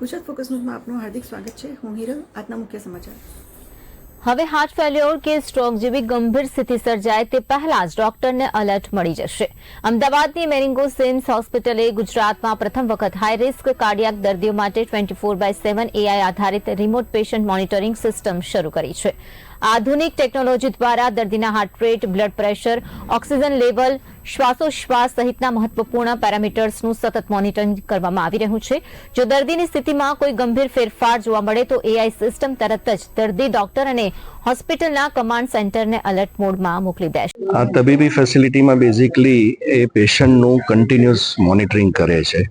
Gujarat focus ન્યૂઝમાં આપનું હાર્દિક સ્વાગત છે. હું હિરલ. આજના મુખ્ય સમાચાર. હવે હાર્ટ ફેલ્યોર કે સ્ટ્રોક જેવી ગંભીર સ્થિતિ સર્જાય તે પહેલા જ ડોક્ટરને એલર્ટ મળી જશે. અમદાવાદની મેરિંગો સિમ્સ હોસ્પિટલે ગુજરાતમાં પ્રથમ વખત હાઈ રિસ્ક કાર્ડિયાક દર્દીઓ માટે 24/7 એઆઈ આધારિત રિમોટ પેશન્ટ મોનિટરિંગ સિસ્ટમ શરૂ કરી છે. આધુનિક ટેકનોલોજી દ્વારા દર્દીના heart rate, blood pressure, oxygen level, શ્વાસોશ્વાસ સહિતના મહત્વપૂર્ણ પેરામીટર્સનું સતત મોનિટરિંગ કરવામાં આવી રહ્યું છે. જો દર્દીની સ્થિતિમાં કોઈ ગંભીર ફેરફાર જોવા મળે તો એઆઈ સિસ્ટમ તરત જ દર્દી, ડોક્ટર અને હોસ્પિટલના કમાન્ડ સેન્ટરને એલર્ટ મોડમાં મોકલી દેશે. આ તબીબી ફેસિલિટીમાં બેઝિકલી એ પેશન્ટનું કન્ટિન્યુઅસ મોનિટરિંગ કરે છે.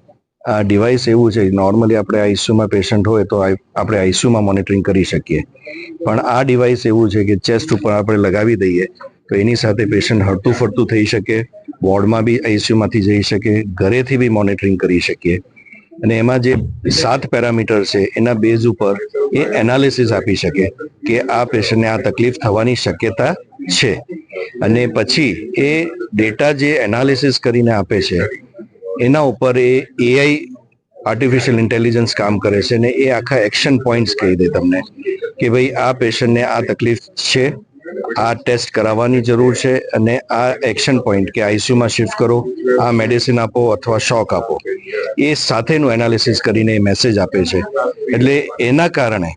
આ ડિવાઇસ એવું છે, નોર્મલી આપણે આઈસીયુમાં પેશન્ટ હોય તો આપણે આઈસીયુમાં મોનિટરિંગ કરી શકીએ, પણ આ ડિવાઇસ એવું છે કે ચેસ્ટ ઉપર આપણે લગાવી દઈએ તો એની સાથે પેશન્ટ હરતું ફરતું થઈ શકે, વોર્ડમાં બી આઈસીયુમાંથી જઈ શકે, ઘરેથી બી મોનિટરિંગ કરી શકીએ. અને એમાં જે 7 પેરામીટર છે એના બેઝ ઉપર એ એનાલિસિસ આપી શકે કે આ પેશન્ટને આ તકલીફ થવાની શક્યતા છે, અને પછી એ ડેટા જે એનાલિસિસ કરીને આપે છે એના ઉપર એ એઆઈ આર્ટિફિશિયલ ઇન્ટેલિજન્સ કામ કરે છે અને એ આખા એક્શન પોઈન્ટ્સ કહી દે તમને કે ભાઈ આ પેશન્ટને આ તકલીફ છે, આ ટેસ્ટ કરાવવાની જરૂર છે, અને આ એક્શન પોઈન્ટ કે આઈસીયુમાં શિફ્ટ કરો, આ મેડિસિન આપો અથવા શોક આપો, એ સાથેનું એનાલિસિસ કરીને મેસેજ આપે છે. એટલે એના કારણે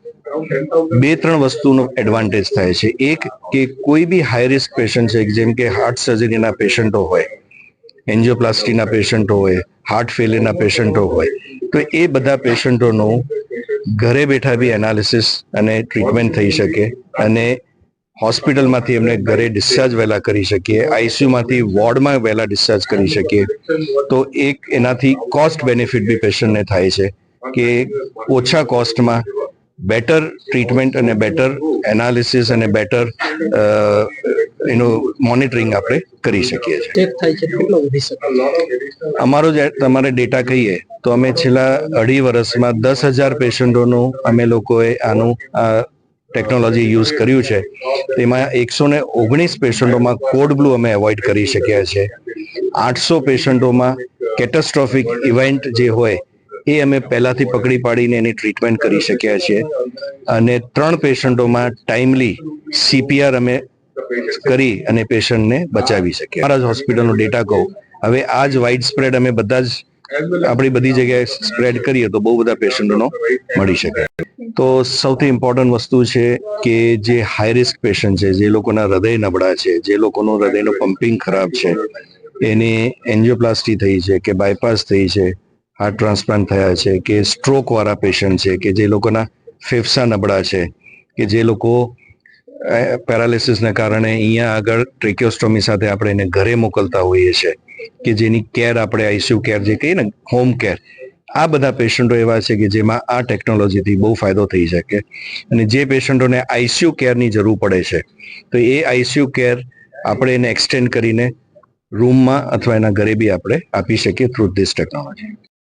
2-3 વસ્તુનો એડવાન્ટેજ થાય છે. એક કે કોઈ બી હાઈ રિસ્ક પેશન્ટ છે, જેમ કે હાર્ટ સર્જરીના પેશન્ટો હોય, એન્જિયોપ્લાસ્ટીના પેશન્ટો હોય, હાર્ટ ફેલિયરના પેશન્ટો હોય, તો એ બધા પેશન્ટોનું ઘરે બેઠા બી એનાલિસિસ અને ટ્રીટમેન્ટ થઈ શકે, અને હોસ્પિટલમાંથી એમને ઘરે ડિસ્ચાર્જ વહેલા કરી શકીએ, આઈસીયુમાંથી વોર્ડમાં વહેલા ડિસ્ચાર્જ કરી શકીએ. તો એક એનાથી કોસ્ટ બેનિફિટ બી પેશન્ટને થાય છે કે ઓછા કોસ્ટમાં બેટર ટ્રીટમેન્ટ અને બેટર એનાલિસિસ અને બેટર એનું મોનિટરિંગ આપણે કરી શકીએ છીએ. અમારો જે તમારે ડેટા કહીએ તો અમે છેલ્લા 2.5 વર્ષમાં 10,000 પેશન્ટોનું અમે લોકોએ આનું ટેકનોલોજી યુઝ કર્યું છે. તેમાં 119 પેશન્ટોમાં કોડ બ્લુ અમે એવોઇડ કરી શક્યા છે. 800 પેશન્ટોમાં કેટાસ્ટ્રોફિક ઇવેન્ટ જે હોય એ અમે પહેલાથી પકડી પાડીને એની ટ્રીટમેન્ટ કરી શક્યા છીએ, અને 3 પેશન્ટોમાં ટાઈમલી સીપીઆર અમે કરી અને પેશન્ટને બચાવી શકીએ. અમારા જ હોસ્પિટલનો ડેટા કહું, હવે આ જ વાઇડ સ્પ્રેડ અમે બધા જ આપણી બધી જગ્યાએ સ્પ્રેડ કરીએ તો બહુ બધા પેશન્ટોનો મળી શકે. તો સૌથી ઇમ્પોર્ટન્ટ વસ્તુ છે કે જે હાઈ રિસ્ક પેશન્ટ છે, જે લોકોના હૃદય નબળા છે, જે લોકોનું હૃદયનું પમ્પિંગ ખરાબ છે, એની એન્જિયોપ્લાસ્ટી થઈ છે કે બાયપાસ થઈ છે, હાર્ટ ટ્રાન્સપ્લાન્ટ થયા છે, કે સ્ટ્રોક વાળા પેશન્ટ છે, કે જે લોકોના ફેફસા નબળા છે, કે જે લોકો પેરાલિસિસને કારણે અહીંયા આગળ ટ્રેકિયોસ્ટોમી સાથે આપણે એને ઘરે મોકલતા હોઈએ છીએ, કે જેની કેર આપણે આઈસીયુ કેર જે કહીએ ને, હોમ કેર, આ બધા પેશન્ટો એવા છે કે જેમાં આ ટેકનોલોજીથી બહુ ફાયદો થઈ શકે. અને જે પેશન્ટોને આઈસીયુ કેરની જરૂર પડે છે તો એ આઈસીયુ કેર આપણે એને એક્સટેન્ડ કરીને રૂમમાં અથવા એના ઘરે બી આપણે આપી શકીએ થ્રુ ધીસ ટેકનોલોજી.